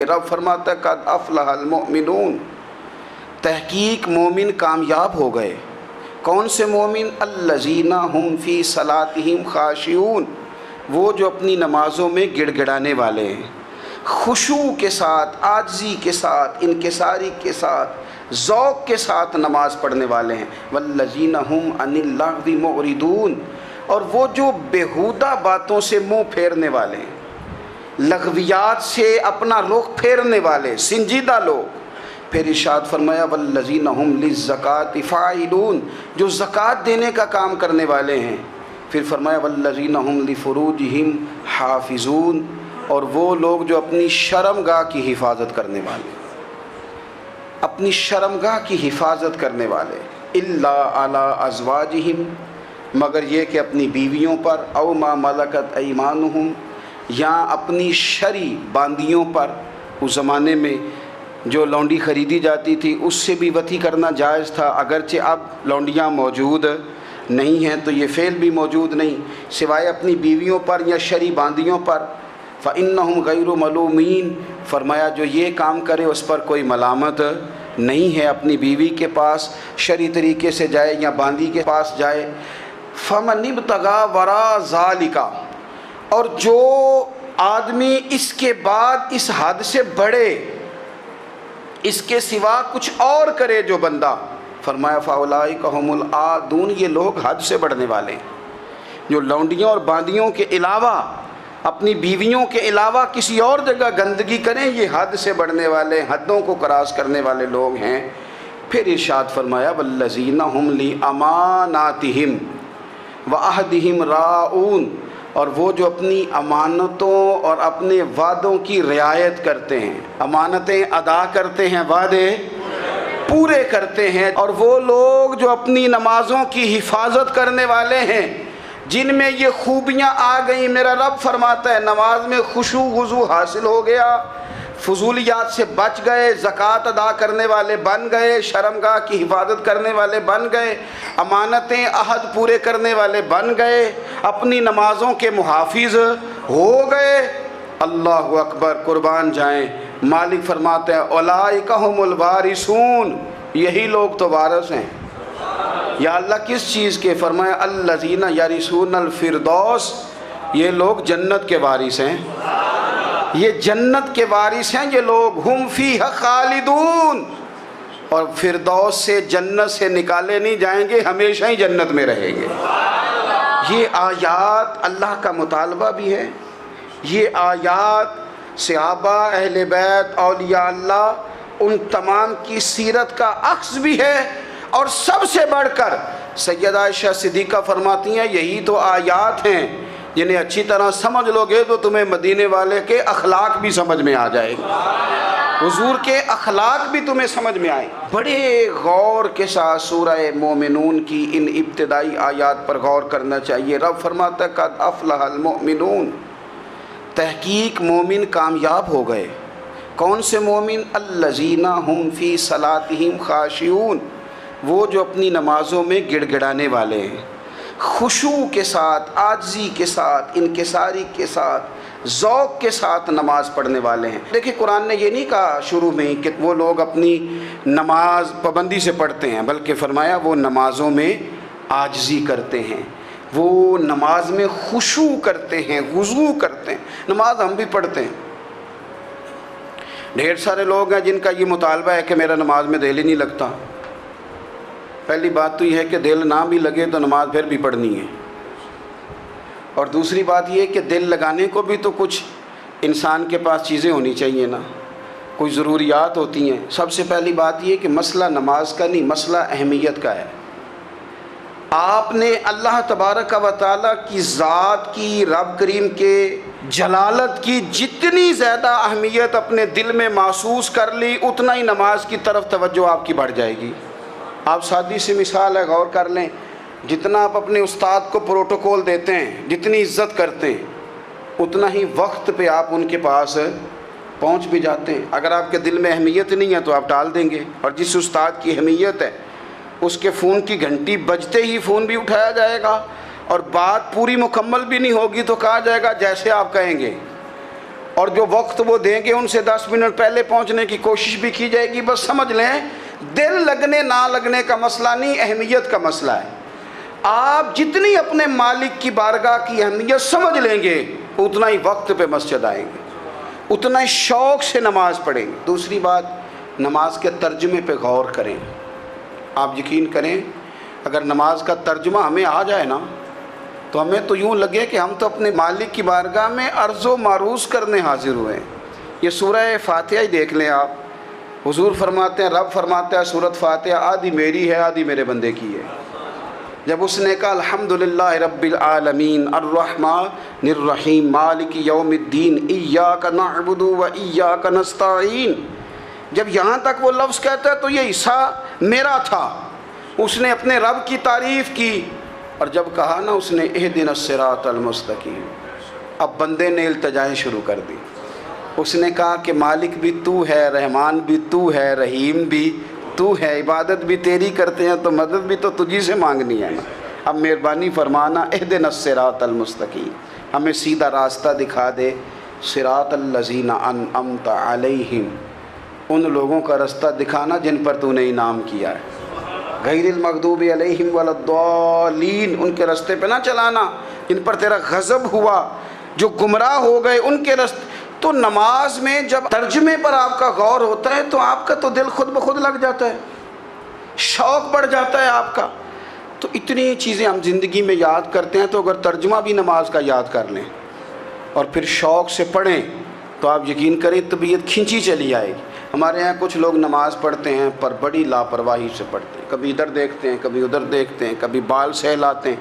رب فرماتا ہے قد افلح المؤمنون، تحقیق مومن کامیاب ہو گئے۔ کون سے مومن؟ الذین هم فی صلاتہم خاشعون، وہ جو اپنی نمازوں میں گڑ گڑانے والے ہیں، خشوع کے ساتھ، عاجزی کے ساتھ، انکساری کے ساتھ، ذوق کے ساتھ نماز پڑھنے والے ہیں۔ والذین هم عن اللغو معرضون، اور وہ جو بیہودہ باتوں سے منہ پھیرنے والے ہیں، لغویات سے اپنا رخ پھیرنے والے سنجیدہ لوگ۔ پھر ارشاد فرمایا والذین هم للزکاۃ فاعلون، جو زکوٰۃ دینے کا کام کرنے والے ہیں۔ پھر فرمایا والذین هم لفروجہم حافظون، اور وہ لوگ جو اپنی شرمگاہ کی حفاظت کرنے والے، اپنی شرمگاہ کی حفاظت کرنے والے، الا علی ازواجہم، مگر یہ کہ اپنی بیویوں پر، او ما ملکت ایمانہم، یا اپنی شرعی باندیوں پر۔ اس زمانے میں جو لونڈی خریدی جاتی تھی اس سے بھی وطی کرنا جائز تھا، اگرچہ اب لونڈیاں موجود نہیں ہیں تو یہ فعل بھی موجود نہیں، سوائے اپنی بیویوں پر یا شرعی باندیوں پر۔ فإنہم غیر ملومین، فرمایا جو یہ کام کرے اس پر کوئی ملامت نہیں ہے، اپنی بیوی کے پاس شرعی طریقے سے جائے یا باندی کے پاس جائے۔ فمن ابتغى وراء ذلك، اور جو آدمی اس کے بعد اس حد سے بڑھے، اس کے سوا کچھ اور کرے جو بندہ، فرمایا فاولئک هم العادون، یہ لوگ حد سے بڑھنے والے ہیں۔ جو لونڈیوں اور باندیوں کے علاوہ، اپنی بیویوں کے علاوہ کسی اور جگہ گندگی کریں، یہ حد سے بڑھنے والے، حدوں کو کراس کرنے والے لوگ ہیں۔ پھر ارشاد فرمایا والذین هم لاماناتہم وعہدہم راعون، اور وہ جو اپنی امانتوں اور اپنے وعدوں کی رعایت کرتے ہیں، امانتیں ادا کرتے ہیں، وعدے پورے کرتے ہیں۔ اور وہ لوگ جو اپنی نمازوں کی حفاظت کرنے والے ہیں، جن میں یہ خوبیاں آ گئیں، میرا رب فرماتا ہے نماز میں خشوع وضو حاصل ہو گیا، فضولیات سے بچ گئے، زکوٰۃ ادا کرنے والے بن گئے، شرمگاہ کی حفاظت کرنے والے بن گئے، امانتیں عہد پورے کرنے والے بن گئے، اپنی نمازوں کے محافظ ہو گئے۔ اللہ اکبر، قربان جائیں۔ مالک فرماتے ہیں اولئک هم الوارثون، یہی لوگ تو وارث ہیں۔ یا اللہ کس چیز کے؟ فرمایا الذین یرثون الفردوس، یہ لوگ جنت کے وارث ہیں، یہ جنت کے وارث ہیں یہ لوگ۔ ہم فیہا خالدون، اور فردوس سے، جنت سے نکالے نہیں جائیں گے، ہمیشہ ہی جنت میں رہیں گے۔ یہ آیات اللہ کا مطالبہ بھی ہے، یہ آیات صحابہ، اہل بیت، اولیاء اللہ، ان تمام کی سیرت کا عکس بھی ہے۔ اور سب سے بڑھ کر سیدہ عائشہ صدیقہ فرماتی ہیں یہی تو آیات ہیں جنہیں اچھی طرح سمجھ لو گے تو تمہیں مدینے والے کے اخلاق بھی سمجھ میں آ جائے گا، حضور کے اخلاق بھی تمہیں سمجھ میں آئے۔ بڑے غور کے ساتھ سورہ مومنون کی ان ابتدائی آیات پر غور کرنا چاہیے۔ رب فرماتا ہے قد افلح المؤمنون، تحقیق مومن کامیاب ہو گئے۔ کون سے مومن؟ الذین هم فی صلاتہم خاشعون، وہ جو اپنی نمازوں میں گڑ گڑانے والے ہیں، خشوع کے ساتھ، عاجزی کے ساتھ، انکساری کے ساتھ، ذوق کے ساتھ نماز پڑھنے والے ہیں۔ دیکھیں قرآن نے یہ نہیں کہا شروع میں کہ وہ لوگ اپنی نماز پابندی سے پڑھتے ہیں، بلکہ فرمایا وہ نمازوں میں عاجزی کرتے ہیں، وہ نماز میں خشوع کرتے ہیں، خضوع کرتے ہیں۔ نماز ہم بھی پڑھتے ہیں، ڈھیر سارے لوگ ہیں جن کا یہ مطالبہ ہے کہ میرا نماز میں دل ہی نہیں لگتا۔ پہلی بات تو یہ ہے کہ دل نہ بھی لگے تو نماز پھر بھی پڑھنی ہے، اور دوسری بات یہ کہ دل لگانے کو بھی تو کچھ انسان کے پاس چیزیں ہونی چاہیے نا، کوئی ضروریات ہوتی ہیں۔ سب سے پہلی بات یہ کہ مسئلہ نماز کا نہیں، مسئلہ اہمیت کا ہے۔ آپ نے اللہ تبارک و تعالیٰ کی ذات کی، رب کریم کے جلالت کی جتنی زیادہ اہمیت اپنے دل میں محسوس کر لی، اتنا ہی نماز کی طرف توجہ آپ کی بڑھ جائے گی۔ آپ سادی سی مثال ہے، غور کر لیں، جتنا آپ اپنے استاد کو پروٹوکول دیتے ہیں، جتنی عزت کرتے ہیں، اتنا ہی وقت پہ آپ ان کے پاس پہنچ بھی جاتے ہیں۔ اگر آپ کے دل میں اہمیت نہیں ہے تو آپ ٹال دیں گے، اور جس استاد کی اہمیت ہے اس کے فون کی گھنٹی بجتے ہی فون بھی اٹھایا جائے گا، اور بات پوری مکمل بھی نہیں ہوگی تو کہا جائے گا جیسے آپ کہیں گے۔ اور جو وقت وہ دیں گے ان سے 10 منٹ پہلے پہنچنے کی کوشش بھی کی جائے گی. بس سمجھ لیں دل لگنے نہ لگنے کا مسئلہ نہیں، اہمیت کا مسئلہ ہے. آپ جتنی اپنے مالک کی بارگاہ کی اہمیت سمجھ لیں گے اتنا ہی وقت پہ مسجد آئیں گے، اتنا ہی شوق سے نماز پڑھیں گے. دوسری بات، نماز کے ترجمے پہ غور کریں. آپ یقین کریں اگر نماز کا ترجمہ ہمیں آ جائے نا تو ہمیں تو یوں لگے کہ ہم تو اپنے مالک کی بارگاہ میں عرض و معروض کرنے حاضر ہوئے ہیں. یہ سورہ فاتحہ ہی دیکھ لیں آپ. حضور فرماتے ہیں، رب فرماتا ہے سورۃ فاتحہ آدھی میری ہے آدھی میرے بندے کی ہے. جب اس نے کہا الحمدللہ رب العالمین الرحمن الرحیم مالک یوم الدین ایاک نعبد و ایاک نستعین، جب یہاں تک وہ لفظ کہتا ہے تو یہ حصہ میرا تھا. اس نے اپنے رب کی تعریف کی، اور جب کہا نا اس نے اہدنا الصراط المستقیم، اب بندے نے التجائیں شروع کر دی. اس نے کہا کہ مالک بھی تو ہے، رحمان بھی تو ہے، رحیم بھی تو ہے، عبادت بھی تیری کرتے ہیں تو مدد بھی تو تجھی سے مانگنی ہے نا. اب مہربانی فرمانا اہدنا الصراط المستقیم، ہمیں سیدھا راستہ دکھا دے. صراط الذین انعمت علیہم، ان لوگوں کا راستہ دکھانا جن پر تو نے انعام کیا ہے. غیر المغضوب علیہم ولا الضالین، ان کے راستے پہ نہ چلانا جن پر تیرا غضب ہوا، جو گمراہ ہو گئے ان کے راستے. تو نماز میں جب ترجمے پر آپ کا غور ہوتا ہے تو آپ کا تو دل خود بخود لگ جاتا ہے، شوق بڑھ جاتا ہے آپ کا. تو اتنی چیزیں ہم زندگی میں یاد کرتے ہیں، تو اگر ترجمہ بھی نماز کا یاد کر لیں اور پھر شوق سے پڑھیں تو آپ یقین کریں طبیعت کھنچی چلی آئے گی. ہمارے یہاں کچھ لوگ نماز پڑھتے ہیں پر بڑی لاپرواہی سے پڑھتے ہیں، کبھی ادھر دیکھتے ہیں کبھی ادھر دیکھتے ہیں، کبھی بال سہلاتے ہیں.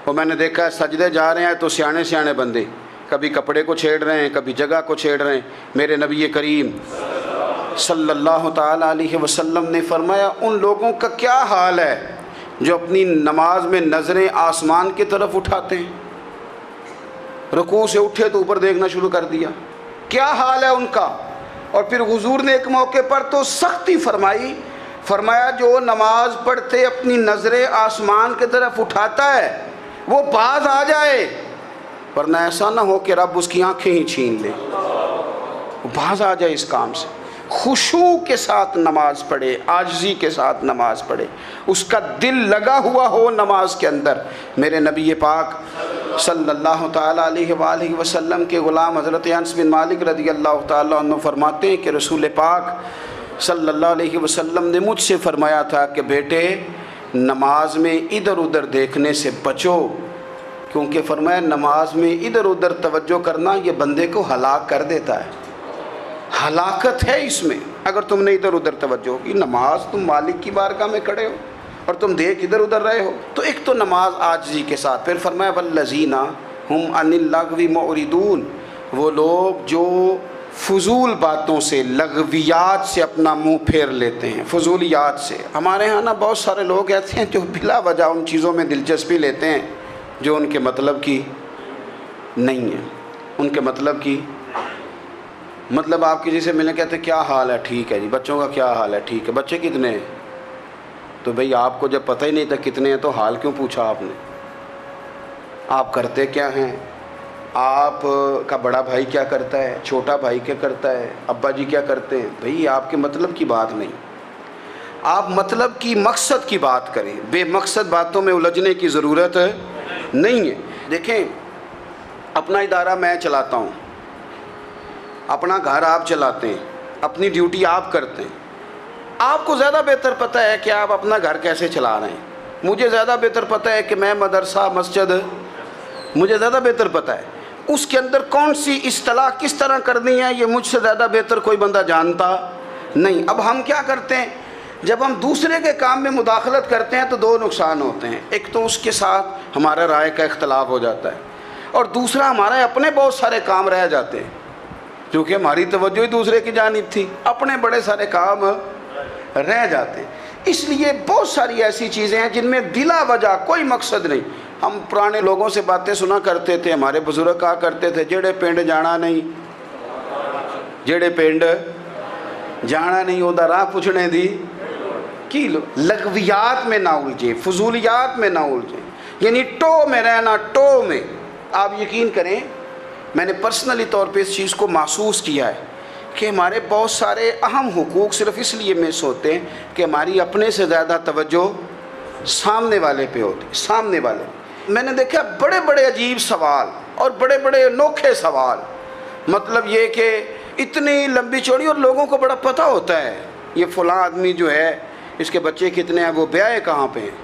وہ میں نے دیکھا ہے سجدے جا رہے ہیں تو سیانے سیانے بندے کبھی کپڑے کو چھیڑ رہے ہیں کبھی جگہ کو چھیڑ رہے ہیں. میرے نبی کریم صلی اللہ تعالیٰ علیہ وسلم نے فرمایا ان لوگوں کا کیا حال ہے جو اپنی نماز میں نظریں آسمان کی طرف اٹھاتے ہیں. رکوع سے اٹھے تو اوپر دیکھنا شروع کر دیا، کیا حال ہے ان کا. اور پھر حضور نے ایک موقع پر تو سختی فرمائی، فرمایا جو نماز پڑھتے اپنی نظریں آسمان کی طرف اٹھاتا ہے وہ باز آ جائے، ورنہ ایسا نہ ہو کہ رب اس کی آنکھیں ہی چھین لے. وہ باز آ جائے اس کام سے. خشوع کے ساتھ نماز پڑھے، عاجزی کے ساتھ نماز پڑھے، اس کا دل لگا ہوا ہو نماز کے اندر. میرے نبی پاک صلی اللہ تعالیٰ علیہ وآلہ وسلم کے غلام حضرت انس بن مالک رضی اللہ تعالیٰ عنہ فرماتے ہیں کہ رسول پاک صلی اللہ علیہ وسلم نے مجھ سے فرمایا تھا کہ بیٹے نماز میں ادھر ادھر دیکھنے سے بچو، کیونکہ فرمایا نماز میں ادھر ادھر توجہ کرنا یہ بندے کو ہلاک کر دیتا ہے. ہلاکت ہے اس میں اگر تم نے ادھر ادھر توجہ کی. نماز تم مالک کی بارگاہ میں کھڑے ہو اور تم دیکھ ادھر ادھر رہے ہو. تو ایک تو نماز عاجزی کے ساتھ. پھر فرمایا والذین ہم عن اللغو معرضون، وہ لوگ جو فضول باتوں سے لغویات سے اپنا منہ پھیر لیتے ہیں، فضولیات سے. ہمارے ہاں نا بہت سارے لوگ ایسے ہیں جو بلا وجہ ان چیزوں میں دلچسپی لیتے ہیں جو ان کے مطلب کی نہیں ہے. ان کے مطلب کی مطلب آپ کسی سے ملنے کہتے ہیں کیا حال ہے، ٹھیک ہے جی. بچوں کا کیا حال ہے، ٹھیک ہے. بچے کتنے ہیں؟ تو بھئی آپ کو جب پتہ ہی نہیں تھا کتنے ہیں تو حال کیوں پوچھا آپ نے؟ آپ کرتے کیا ہیں؟ آپ کا بڑا بھائی کیا کرتا ہے، چھوٹا بھائی کیا کرتا ہے، ابا جی کیا کرتے ہیں؟ بھئی آپ کے مطلب کی بات نہیں. آپ مطلب کی مقصد کی بات کریں، بے مقصد باتوں میں الجھنے کی ضرورت نہیں ہے. دیکھیں اپنا ادارہ میں چلاتا ہوں، اپنا گھر آپ چلاتے ہیں، اپنی ڈیوٹی آپ کرتے ہیں. آپ کو زیادہ بہتر پتہ ہے کہ آپ اپنا گھر کیسے چلا رہے ہیں. مجھے زیادہ بہتر پتہ ہے کہ میں مدرسہ مسجد، مجھے زیادہ بہتر پتہ ہے اس کے اندر کون سی اصطلاح کس طرح کرنی ہے. یہ مجھ سے زیادہ بہتر کوئی بندہ جانتا نہیں. اب ہم کیا کرتے ہیں، جب ہم دوسرے کے کام میں مداخلت کرتے ہیں تو دو نقصان ہوتے ہیں. ایک تو اس کے ساتھ ہمارا رائے کا اختلاف ہو جاتا ہے، اور دوسرا ہمارے اپنے بہت سارے کام رہ جاتے ہیں کیونکہ ہماری توجہ ہی دوسرے کی جانب تھی. اپنے بڑے سارے کام رہ جاتے ہیں. اس لیے بہت ساری ایسی چیزیں ہیں جن میں بلا وجہ کوئی مقصد نہیں. ہم پرانے لوگوں سے باتیں سنا کرتے تھے، ہمارے بزرگ کہا کرتے تھے جڑے پنڈ جانا نہیں، جڑے پنڈ جانا نہیں وہ راہ پوچھنے دی کی. لغویات میں نہ الجھے، فضولیات میں نہ الجھے، یعنی ٹو میں رہنا. ٹو میں آپ یقین کریں میں نے پرسنلی طور پہ اس چیز کو محسوس کیا ہے کہ ہمارے بہت سارے اہم حقوق صرف اس لیے مس ہوتے ہیں کہ ہماری اپنے سے زیادہ توجہ سامنے والے پہ ہوتی، سامنے والے۔ میں نے دیکھا بڑے بڑے عجیب سوال اور بڑے بڑے انوکھے سوال، مطلب یہ کہ اتنی لمبی چوڑی، اور لوگوں کو بڑا پتہ ہوتا ہے یہ فلاں آدمی جو ہے اس کے بچے کتنے ہیں، وہ بیاہ کہاں پہ ہیں،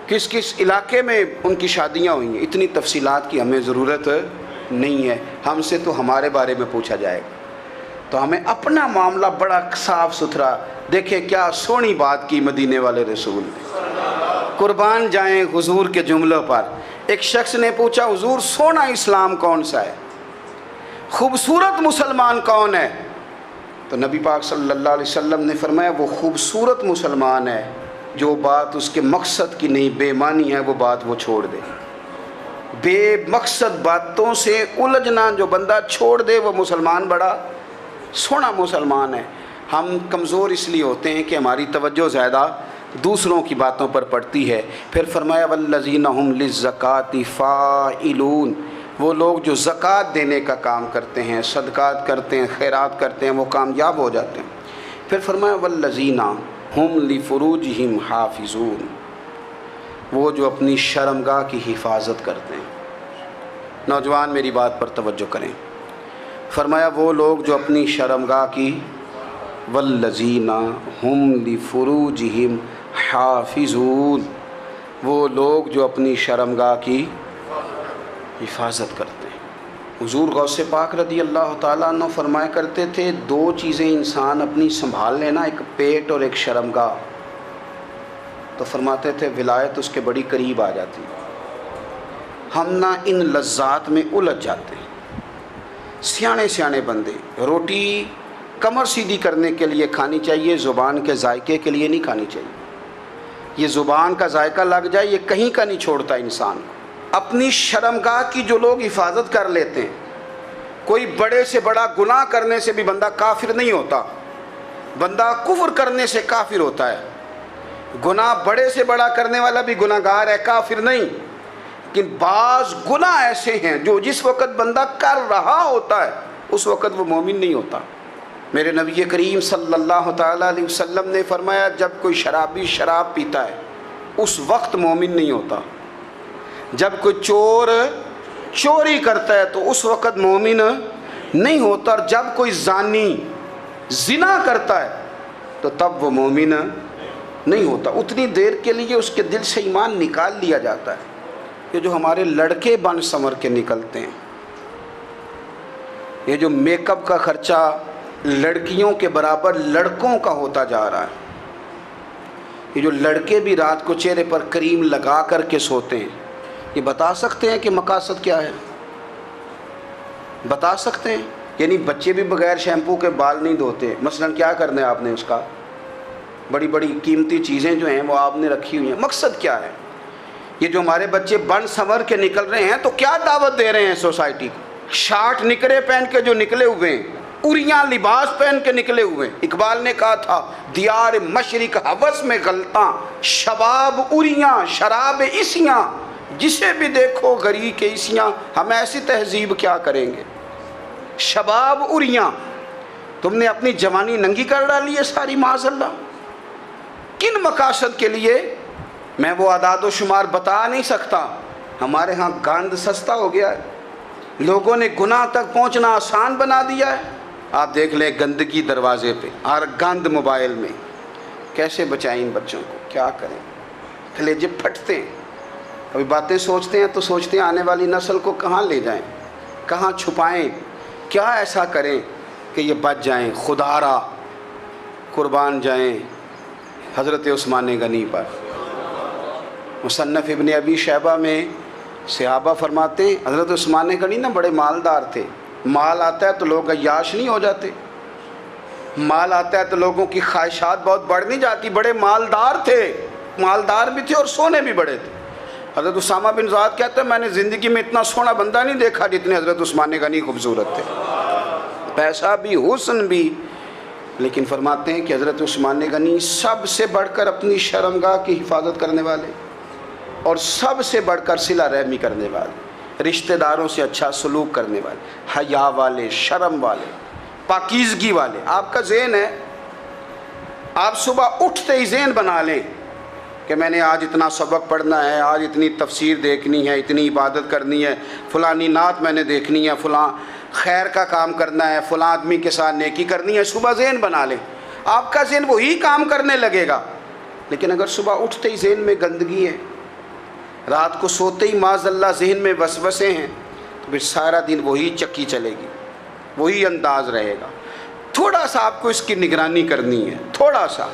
کس کس علاقے میں ان کی شادیاں ہوئی ہیں۔ اتنی تفصیلات کی ہمیں ضرورت نہیں ہے، ہم سے تو ہمارے بارے میں پوچھا جائے گا، تو ہمیں اپنا معاملہ بڑا صاف ستھرا۔ دیکھیں کیا سونی بات کی مدینے والے رسول نے، قربان جائیں حضور کے جملوں پر۔ ایک شخص نے پوچھا حضور سونا اسلام کون سا ہے، خوبصورت مسلمان کون ہے؟ تو نبی پاک صلی اللہ علیہ وسلم نے فرمایا وہ خوبصورت مسلمان ہے جو بات اس کے مقصد کی نہیں، بے معنی ہے وہ بات وہ چھوڑ دے۔ بے مقصد باتوں سے الجھنا جو بندہ چھوڑ دے وہ مسلمان بڑا سونا مسلمان ہے۔ ہم کمزور اس لیے ہوتے ہیں کہ ہماری توجہ زیادہ دوسروں کی باتوں پر پڑتی ہے۔ پھر فرمایا والذین ھم للزکاۃ فاعلون، وہ لوگ جو زکوٰۃ دینے کا کام کرتے ہیں، صدقات کرتے ہیں، خیرات کرتے ہیں، وہ کامیاب ہو جاتے ہیں۔ پھر فرمایا والذین ھم لفروجہم حافظون، وہ جو اپنی شرمگاہ کی حفاظت کرتے ہیں۔ نوجوان میری بات پر توجہ کریں، فرمایا وہ لوگ جو اپنی شرمگاہ کی، والذین ھم لفروجہم حافظون، وہ لوگ جو اپنی شرمگاہ کی حفاظت کرتے ہیں۔ حضور غوث پاک رضی اللہ تعالیٰ عنہ فرمایا کرتے تھے دو چیزیں انسان اپنی سنبھال لینا، ایک پیٹ اور ایک شرمگاہ، تو فرماتے تھے ولایت اس کے بڑی قریب آ جاتی۔ ہم نہ ان لذات میں الجھ جاتے ہیں۔ سیانے سیانے بندے، روٹی کمر سیدھی کرنے کے لیے کھانی چاہیے، زبان کے ذائقے کے لیے نہیں کھانی چاہیے۔ یہ زبان کا ذائقہ لگ جائے یہ کہیں کا نہیں چھوڑتا انسان کو۔ اپنی شرمگاہ کی جو لوگ حفاظت کر لیتے ہیں، کوئی بڑے سے بڑا گناہ کرنے سے بھی بندہ کافر نہیں ہوتا، بندہ کفر کرنے سے کافر ہوتا ہے۔ گناہ بڑے سے بڑا کرنے والا بھی گناہ گار ہے، کافر نہیں۔ لیکن بعض گناہ ایسے ہیں جو جس وقت بندہ کر رہا ہوتا ہے اس وقت وہ مومن نہیں ہوتا۔ میرے نبی کریم صلی اللہ تعالیٰ علیہ وسلم نے فرمایا جب کوئی شرابی شراب پیتا ہے اس وقت مومن نہیں ہوتا، جب کوئی چور چوری کرتا ہے تو اس وقت مومن نہیں ہوتا، اور جب کوئی زانی زنا کرتا ہے تو تب وہ مومن نہیں ہوتا۔ اتنی دیر کے لیے اس کے دل سے ایمان نکال لیا جاتا ہے۔ یہ جو ہمارے لڑکے بن سنور کے نکلتے ہیں، یہ جو میک اپ کا خرچہ لڑکیوں کے برابر لڑکوں کا ہوتا جا رہا ہے، یہ جو لڑکے بھی رات کو چہرے پر کریم لگا کر کے سوتے ہیں، یہ بتا سکتے ہیں کہ مقاصد کیا ہے؟ بتا سکتے ہیں؟ یعنی بچے بھی بغیر شیمپو کے بال نہیں دھوتے، مثلا کیا کرنا ہے آپ نے اس کا؟ بڑی بڑی قیمتی چیزیں جو ہیں وہ آپ نے رکھی ہوئی ہیں، مقصد کیا ہے؟ یہ جو ہمارے بچے بن سنور کے نکل رہے ہیں تو کیا دعوت دے رہے ہیں سوسائٹی کو؟ شارٹ نکرے پہن کے جو نکلے ہوئے ہیں، اریاں لباس پہن کے نکلے ہوئے ہیں۔ اقبال نے کہا تھا دیار مشرق ہوس میں غلطاں، شباب اریاں شراب اسیاں، جسے بھی دیکھو غری کے اسیاں۔ ہم ایسی تہذیب کیا کریں گے؟ شباب اریاں، تم نے اپنی جوانی ننگی کر ڈالی ہے ساری، معاذ اللہ۔ کن مقاصد کے لیے میں وہ اعداد و شمار بتا نہیں سکتا۔ ہمارے ہاں گند سستا ہو گیا ہے، لوگوں نے گناہ تک پہنچنا آسان بنا دیا ہے۔ آپ دیکھ لیں گندگی دروازے پہ اور گند موبائل میں، کیسے بچائیں ان بچوں کو؟ کیا کریں؟ کلیجے پھٹتے ہیں۔ کبھی باتیں سوچتے ہیں تو سوچتے ہیں آنے والی نسل کو کہاں لے جائیں، کہاں چھپائیں، کیا ایسا کریں کہ یہ بچ جائیں۔ خدا را قربان جائیں حضرت عثمان غنی پر۔ مصنف ابن ابی شیبہ میں صحابہ فرماتے ہیں حضرت عثمان غنی نا بڑے مالدار تھے۔ مال آتا ہے تو لوگ عیاش نہیں ہو جاتے، مال آتا ہے تو لوگوں کی خواہشات بہت بڑھ نہیں جاتی۔ بڑے مالدار تھے، مالدار بھی تھے اور سونے بھی بڑے تھے۔ حضرت اسامہ بن زید کہتے ہیں میں نے زندگی میں اتنا سونا بندہ نہیں دیکھا جتنے حضرت عثمان غنی خوبصورت تھے، پیسہ بھی حسن بھی۔ لیکن فرماتے ہیں کہ حضرت عثمان غنی سب سے بڑھ کر اپنی شرمگاہ کی حفاظت کرنے والے اور سب سے بڑھ کر صلہ رحمی کرنے والے۔ رشتہ داروں سے اچھا سلوک کرنے والے، حیا والے، شرم والے، پاکیزگی والے۔ آپ کا ذہن ہے، آپ صبح اٹھتے ہی ذہن بنا لیں کہ میں نے آج اتنا سبق پڑھنا ہے، آج اتنی تفسیر دیکھنی ہے، اتنی عبادت کرنی ہے، فلانی نعت میں نے دیکھنی ہے، فلاں خیر کا کام کرنا ہے، فلاں آدمی کے ساتھ نیکی کرنی ہے۔ صبح ذہن بنا لیں، آپ کا ذہن وہی کام کرنے لگے گا۔ لیکن اگر صبح اٹھتے ہی ذہن میں گندگی ہے، رات کو سوتے ہی معاذ اللہ ذہن میں وسوسے ہیں، تو پھر سارا دن وہی چکی چلے گی، وہی انداز رہے گا۔ تھوڑا سا آپ کو اس کی نگرانی کرنی ہے، تھوڑا سا۔